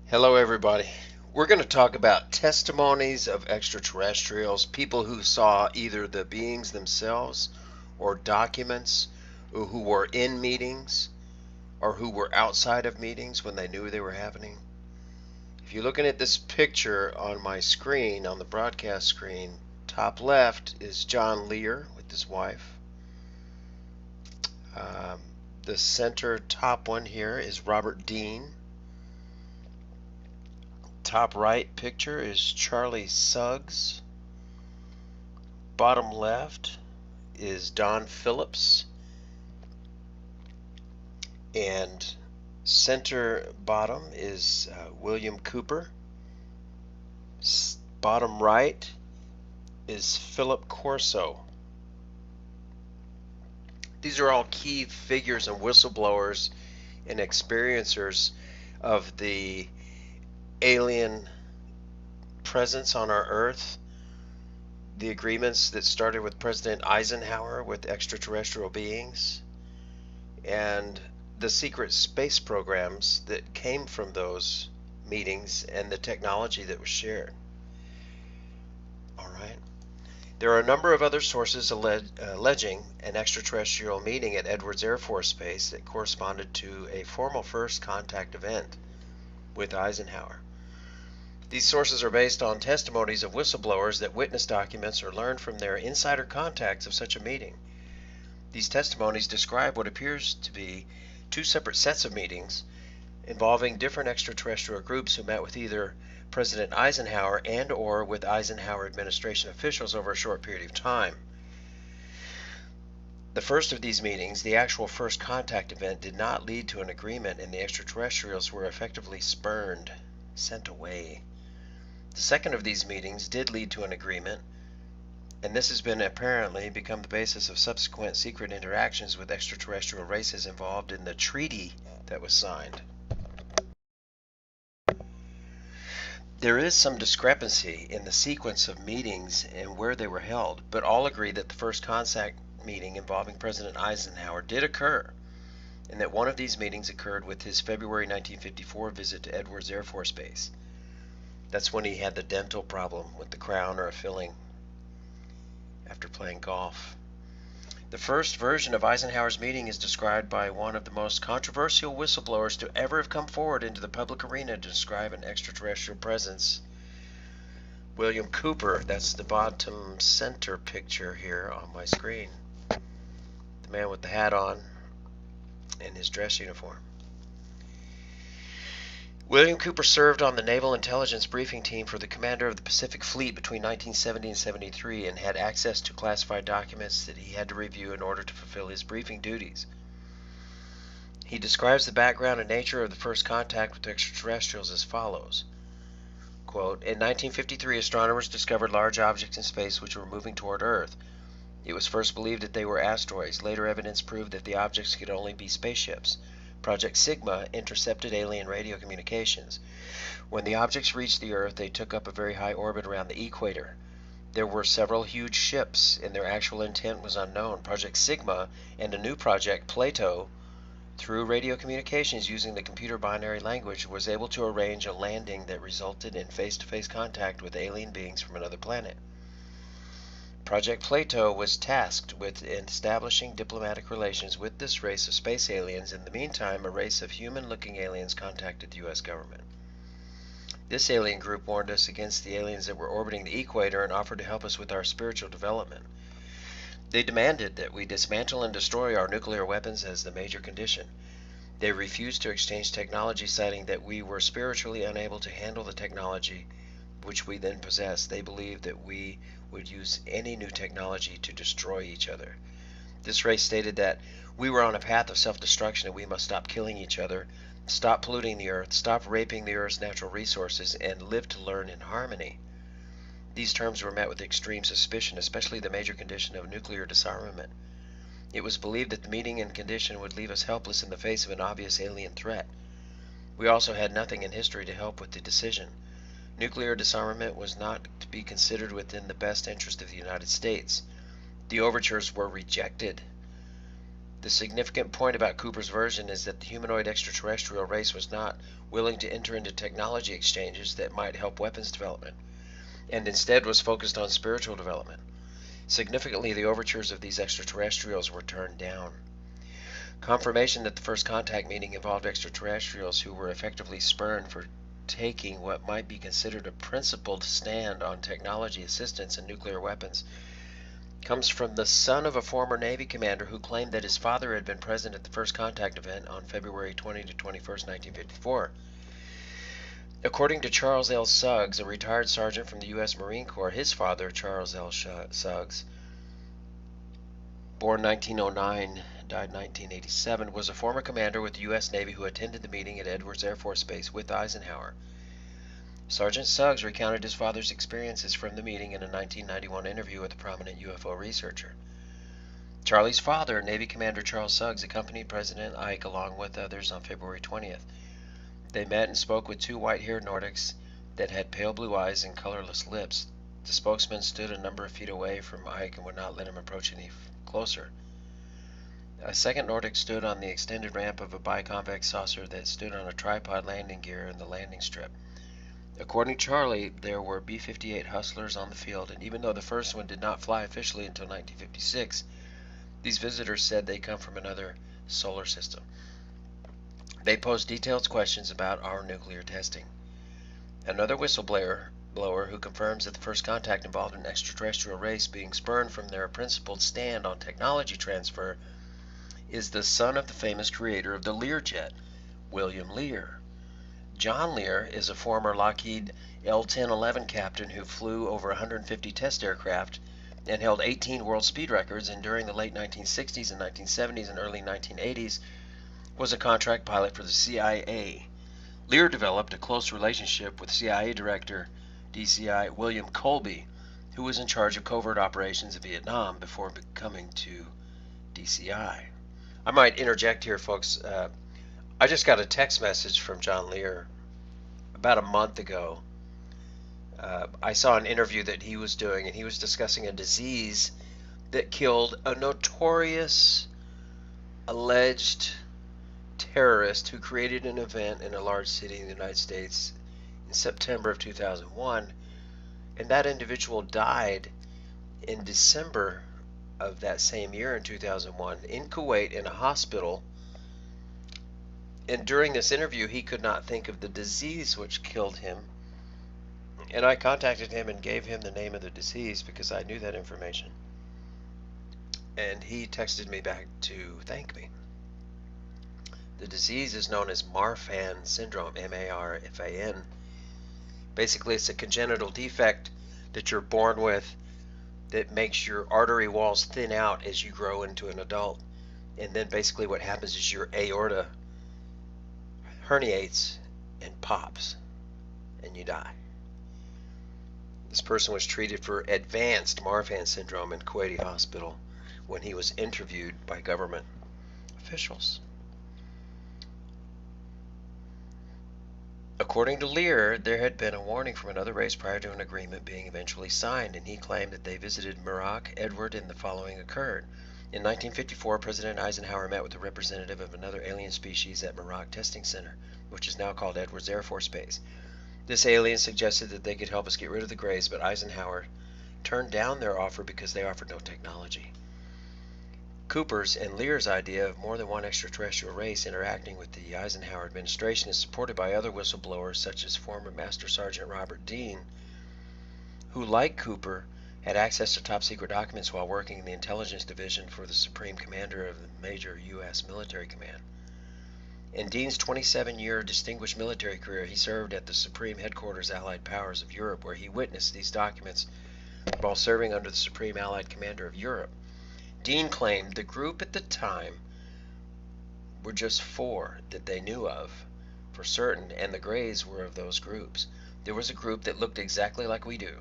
Hello, everybody. We're going to talk about testimonies of extraterrestrials, people who saw either the beings themselves or documents, who were in meetings or who were outside of meetings when they knew they were happening. If you're looking at this picture on my screen, on the broadcast screen, top left is John Lear with his wife. Um, the center top one here is Robert Dean. Top right picture is Charlie Suggs. Bottom left is Don Phillips. And center bottom is William Cooper. Bottom right is Philip Corso. These are all key figures and whistleblowers and experiencers of the alien presence on our Earth, the agreements that started with President Eisenhower with extraterrestrial beings, and the secret space programs that came from those meetings and the technology that was shared. All right. There are a number of other sources alleging an extraterrestrial meeting at Edwards Air Force Base that corresponded to a formal first contact event with Eisenhower. These sources are based on testimonies of whistleblowers that witnessed documents or learned from their insider contacts of such a meeting. These testimonies describe what appears to be two separate sets of meetings involving different extraterrestrial groups who met with either President Eisenhower and or with Eisenhower administration officials over a short period of time. The first of these meetings, the actual first contact event, did not lead to an agreement, and the extraterrestrials were effectively spurned, sent away. The second of these meetings did lead to an agreement, and this has been apparently become the basis of subsequent secret interactions with extraterrestrial races involved in the treaty that was signed. There is some discrepancy in the sequence of meetings and where they were held, but all agree that the first contact meeting involving President Eisenhower did occur, and that one of these meetings occurred with his February 1954 visit to Edwards Air Force Base. That's when he had the dental problem with the crown or a filling after playing golf. The first version of Eisenhower's meeting is described by one of the most controversial whistleblowers to ever have come forward into the public arena to describe an extraterrestrial presence. William Cooper, that's the bottom center picture here on my screen. The man with the hat on and his dress uniform. William Cooper served on the Naval Intelligence Briefing Team for the Commander of the Pacific Fleet between 1970 and 73 and had access to classified documents that he had to review in order to fulfill his briefing duties. He describes the background and nature of the first contact with extraterrestrials as follows. Quote, in 1953, astronomers discovered large objects in space which were moving toward Earth. It was first believed that they were asteroids. Later evidence proved that the objects could only be spaceships. Project Sigma intercepted alien radio communications. When the objects reached the Earth, they took up a very high orbit around the equator. There were several huge ships, and their actual intent was unknown. Project Sigma and a new project, Plato, through radio communications using the computer binary language, was able to arrange a landing that resulted in face-to-face contact with alien beings from another planet. Project Plato was tasked with establishing diplomatic relations with this race of space aliens. In the meantime, a race of human-looking aliens contacted the U.S. government. This alien group warned us against the aliens that were orbiting the equator and offered to help us with our spiritual development. They demanded that we dismantle and destroy our nuclear weapons as the major condition. They refused to exchange technology, citing that we were spiritually unable to handle the technology which we then possessed. They believed that we would use any new technology to destroy each other. This race stated that we were on a path of self-destruction and we must stop killing each other, stop polluting the earth, stop raping the earth's natural resources, and live to learn in harmony. These terms were met with extreme suspicion, especially the major condition of nuclear disarmament. It was believed that the meaning and condition would leave us helpless in the face of an obvious alien threat. We also had nothing in history to help with the decision. Nuclear disarmament was not to be considered within the best interest of the United States. The overtures were rejected. The significant point about Cooper's version is that the humanoid extraterrestrial race was not willing to enter into technology exchanges that might help weapons development, and instead was focused on spiritual development. Significantly, the overtures of these extraterrestrials were turned down. Confirmation that the first contact meeting involved extraterrestrials who were effectively spurned for taking what might be considered a principled stand on technology assistance and nuclear weapons comes from the son of a former Navy commander who claimed that his father had been present at the first contact event on February 20 to 21st, 1954. According to Charles L. Suggs, a retired sergeant from the U.S. Marine Corps, his father, Charles L. Suggs, born 1909, died 1987, was a former commander with the U.S. Navy who attended the meeting at Edwards Air Force Base with Eisenhower. Sergeant Suggs recounted his father's experiences from the meeting in a 1991 interview with a prominent UFO researcher. Charlie's father, Navy Commander Charles Suggs, accompanied President Ike along with others on February 20th. They met and spoke with two white-haired Nordics that had pale blue eyes and colorless lips. The spokesman stood a number of feet away from Ike and would not let him approach any closer. A second Nordic stood on the extended ramp of a biconvex saucer that stood on a tripod landing gear in the landing strip. According to Charlie, there were B-58 Hustlers on the field, and even though the first one did not fly officially until 1956, these visitors said they come from another solar system. They posed detailed questions about our nuclear testing. Another whistleblower who confirms that the first contact involved an extraterrestrial race being spurned from their principled stand on technology transfer is the son of the famous creator of the Lear jet, William Lear. John Lear is a former Lockheed L-1011 captain who flew over 150 test aircraft and held 18 world speed records, and during the late 1960s and 1970s and early 1980s was a contract pilot for the CIA. Lear developed a close relationship with CIA Director DCI William Colby, who was in charge of covert operations in Vietnam before coming to DCI. I might interject here, folks. I just got a text message from John Lear about a month ago. I saw an interview that he was doing, and he was discussing a disease that killed a notorious alleged terrorist who created an event in a large city in the United States in September of 2001, and that individual died in December of that same year in 2001 in Kuwait in a hospital. And during this interview, he could not think of the disease which killed him. And I contacted him and gave him the name of the disease because I knew that information. And he texted me back to thank me. The disease is known as Marfan syndrome, M-A-R-F-A-N. Basically, it's a congenital defect that you're born with that makes your artery walls thin out as you grow into an adult. And then basically what happens is your aorta herniates and pops, and you die. This person was treated for advanced Marfan syndrome in Kuwaiti hospital when he was interviewed by government officials. According to Lear, there had been a warning from another race prior to an agreement being eventually signed, and he claimed that they visited Merak, Edward, and the following occurred. In 1954, President Eisenhower met with a representative of another alien species at Merak Testing Center, which is now called Edwards Air Force Base. This alien suggested that they could help us get rid of the Greys, but Eisenhower turned down their offer because they offered no technology. Cooper's and Lear's idea of more than one extraterrestrial race interacting with the Eisenhower administration is supported by other whistleblowers such as former Master Sergeant Robert Dean, who, like Cooper, had access to top-secret documents while working in the intelligence division for the Supreme Commander of the major U.S. military command. In Dean's 27-year distinguished military career, he served at the Supreme Headquarters Allied Powers of Europe, where he witnessed these documents while serving under the Supreme Allied Commander of Europe. Dean claimed the group at the time were just 4 that they knew of for certain, and the Greys were of those groups. There was a group that looked exactly like we do.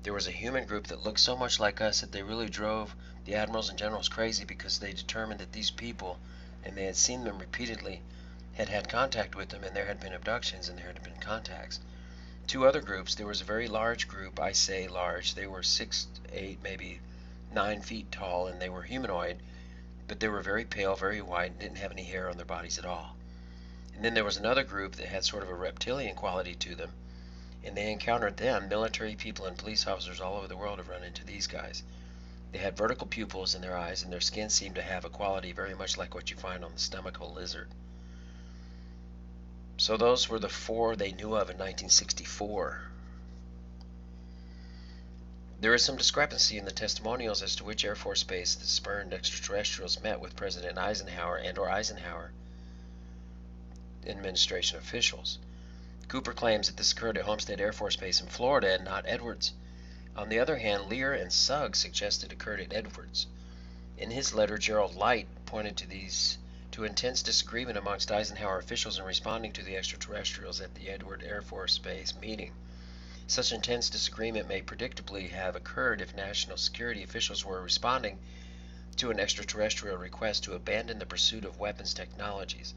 There was a human group that looked so much like us that they really drove the admirals and generals crazy because they determined that these people, and they had seen them repeatedly, had had contact with them, and there had been abductions and there had been contacts. 2 other groups, there was a very large group. I say large, they were 6, 8, maybe 9 feet tall, and they were humanoid, but they were very pale, very white, and didn't have any hair on their bodies at all. And then there was another group that had sort of a reptilian quality to them, and they encountered them. Military people and police officers all over the world have run into these guys. They had vertical pupils in their eyes, and their skin seemed to have a quality very much like what you find on the stomach of a lizard. So those were the four they knew of in 1964. There is some discrepancy in the testimonials as to which Air Force base the spurned extraterrestrials met with President Eisenhower and/or Eisenhower administration officials. Cooper claims that this occurred at Homestead Air Force Base in Florida and not Edwards. On the other hand, Lear and Suggs suggested it occurred at Edwards. In his letter, Gerald Light pointed to intense disagreement amongst Eisenhower officials in responding to the extraterrestrials at the Edwards Air Force Base meeting. Such intense disagreement may predictably have occurred if national security officials were responding to an extraterrestrial request to abandon the pursuit of weapons technologies.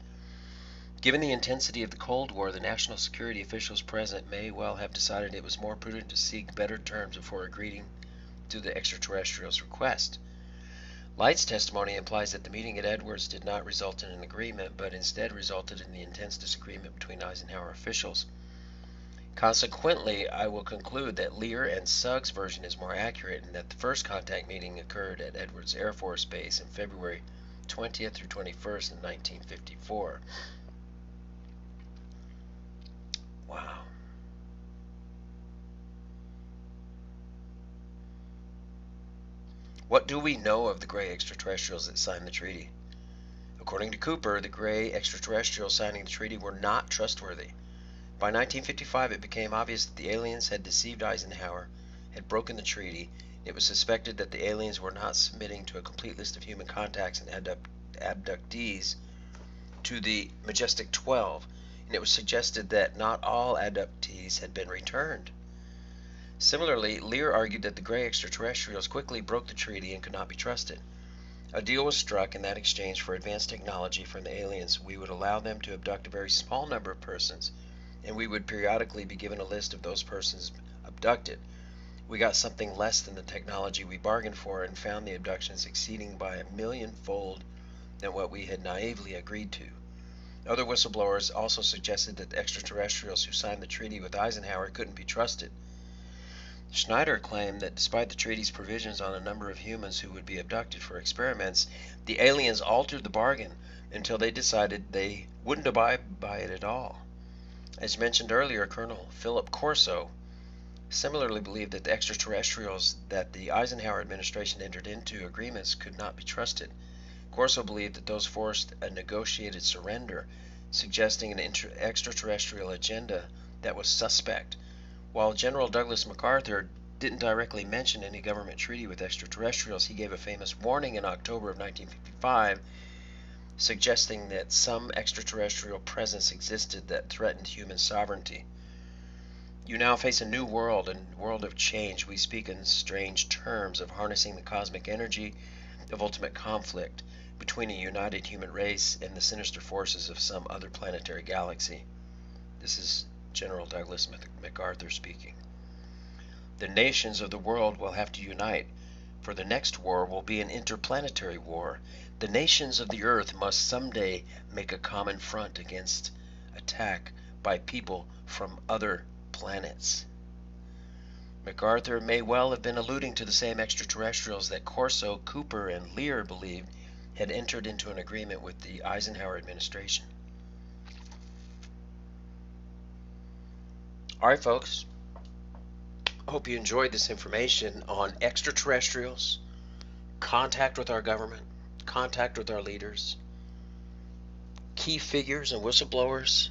Given the intensity of the Cold War, the national security officials present may well have decided it was more prudent to seek better terms before agreeing to the extraterrestrials' request. Light's testimony implies that the meeting at Edwards did not result in an agreement, but instead resulted in the intense disagreement between Eisenhower officials. Consequently, I will conclude that Lear and Suggs' version is more accurate and that the first contact meeting occurred at Edwards Air Force Base in February 20th through 21st in 1954. Wow. What do we know of the gray extraterrestrials that signed the treaty? According to Cooper, the gray extraterrestrials signing the treaty were not trustworthy. By 1955, it became obvious that the aliens had deceived Eisenhower, had broken the treaty. It was suspected that the aliens were not submitting to a complete list of human contacts and abductees to the Majestic 12, and it was suggested that not all abductees had been returned. Similarly, Lear argued that the gray extraterrestrials quickly broke the treaty and could not be trusted. A deal was struck in that exchange for advanced technology from the aliens. We would allow them to abduct a very small number of persons, and we would periodically be given a list of those persons abducted. We got something less than the technology we bargained for and found the abductions exceeding by 1,000,000-fold than what we had naively agreed to. Other whistleblowers also suggested that the extraterrestrials who signed the treaty with Eisenhower couldn't be trusted. Schneider claimed that despite the treaty's provisions on a number of humans who would be abducted for experiments, the aliens altered the bargain until they decided they wouldn't abide by it at all. As mentioned earlier, Colonel Phillips Corso similarly believed that the extraterrestrials that the Eisenhower administration entered into agreements could not be trusted. Corso believed that those forced a negotiated surrender, suggesting an extraterrestrial agenda that was suspect. While General Douglas MacArthur didn't directly mention any government treaty with extraterrestrials, he gave a famous warning in October of 1955 suggesting that some extraterrestrial presence existed that threatened human sovereignty. You now face a new world, a world of change. We speak in strange terms of harnessing the cosmic energy of ultimate conflict between a united human race and the sinister forces of some other planetary galaxy. This is General Douglas MacArthur speaking. The nations of the world will have to unite, for the next war will be an interplanetary war. The nations of the earth must someday make a common front against attack by people from other planets. MacArthur may well have been alluding to the same extraterrestrials that Corso, Cooper, and Lear believed had entered into an agreement with the Eisenhower administration. Alright folks, hope you enjoyed this information on extraterrestrials, contact with our government, contact with our leaders, key figures and whistleblowers,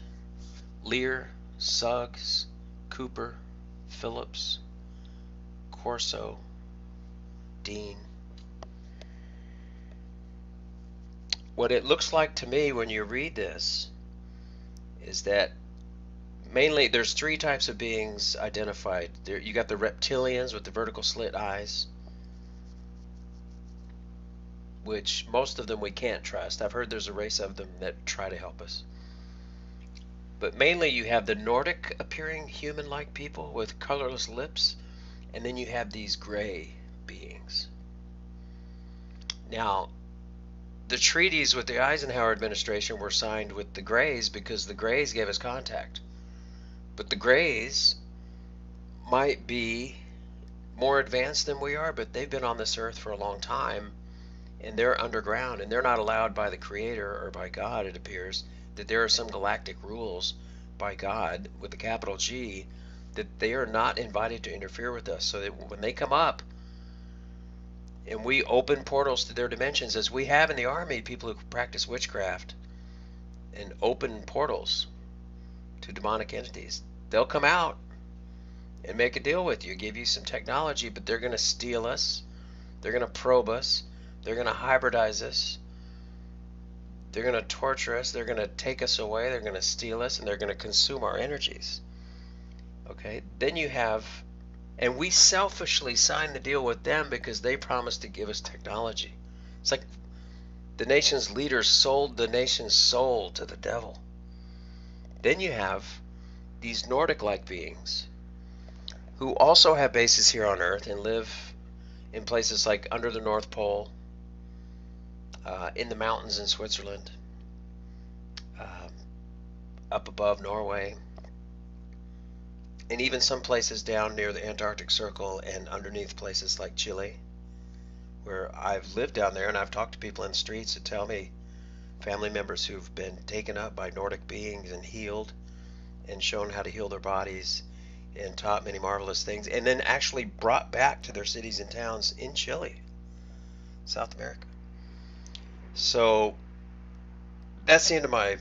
Lear, Suggs, Cooper, Phillips, Corso, Dean. What it looks like to me when you read this is that mainly there's three types of beings identified. There, you got the reptilians with the vertical slit eyes, which most of them we can't trust. I've heard there's a race of them that try to help us. But mainly you have the Nordic appearing human-like people with colorless lips, and then you have these gray beings. Now, the treaties with the Eisenhower administration were signed with the Greys because the Greys gave us contact. But the Greys might be more advanced than we are, but they've been on this earth for a long time, and they're underground, and they're not allowed by the Creator, or by God, it appears, that there are some galactic rules by God, with the capital G, that they are not invited to interfere with us. So that when they come up, and we open portals to their dimensions, as we have in the Army, people who practice witchcraft, and open portals to demonic entities, they'll come out and make a deal with you, give you some technology, but they're going to steal us, they're going to probe us, they're going to hybridize us, they're going to torture us, they're going to take us away, they're going to steal us, and they're going to consume our energies. Okay, then you have, and we selfishly signed the deal with them because they promised to give us technology. It's like the nation's leaders sold the nation's soul to the devil. Then you have these Nordic-like beings who also have bases here on Earth and live in places like under the North Pole, in the mountains in Switzerland, up above Norway, and even some places down near the Antarctic Circle and underneath places like Chile, where I've lived down there, and I've talked to people in the streets that tell me, family members who've been taken up by Nordic beings and healed and shown how to heal their bodies and taught many marvelous things, and then actually brought back to their cities and towns in Chile, South America. So that's the end of my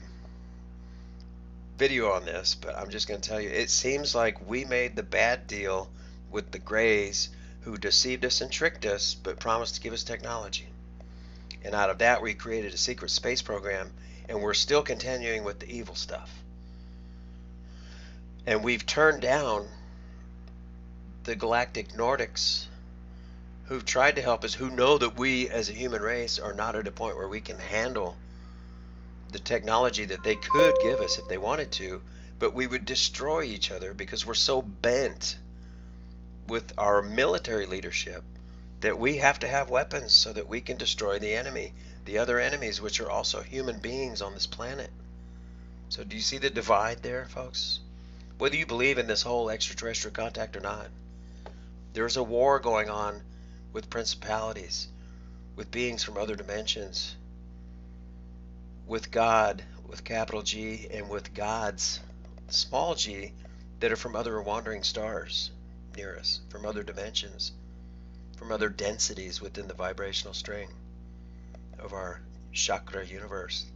video on this, but I'm just going to tell you, it seems like we made the bad deal with the Greys, who deceived us and tricked us, but promised to give us technology. And out of that, we created a secret space program, and we're still continuing with the evil stuff. And we've turned down the galactic Nordics, who've tried to help us, who know that we as a human race are not at a point where we can handle the technology that they could give us if they wanted to, but we would destroy each other because we're so bent with our military leadership that we have to have weapons so that we can destroy the enemy, the other enemies, which are also human beings on this planet. So do you see the divide there, folks? Whether you believe in this whole extraterrestrial contact or not, there's a war going on with principalities, with beings from other dimensions, with God, with capital G, and with gods, small g, that are from other wandering stars near us, from other dimensions, from other densities within the vibrational string of our chakra universe.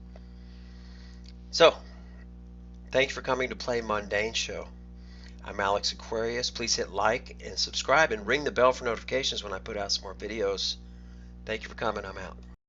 So, thanks for coming to Play Mundane Show. I'm Alex Aquarius. Please hit like and subscribe and ring the bell for notifications when I put out some more videos. Thank you for coming. I'm out.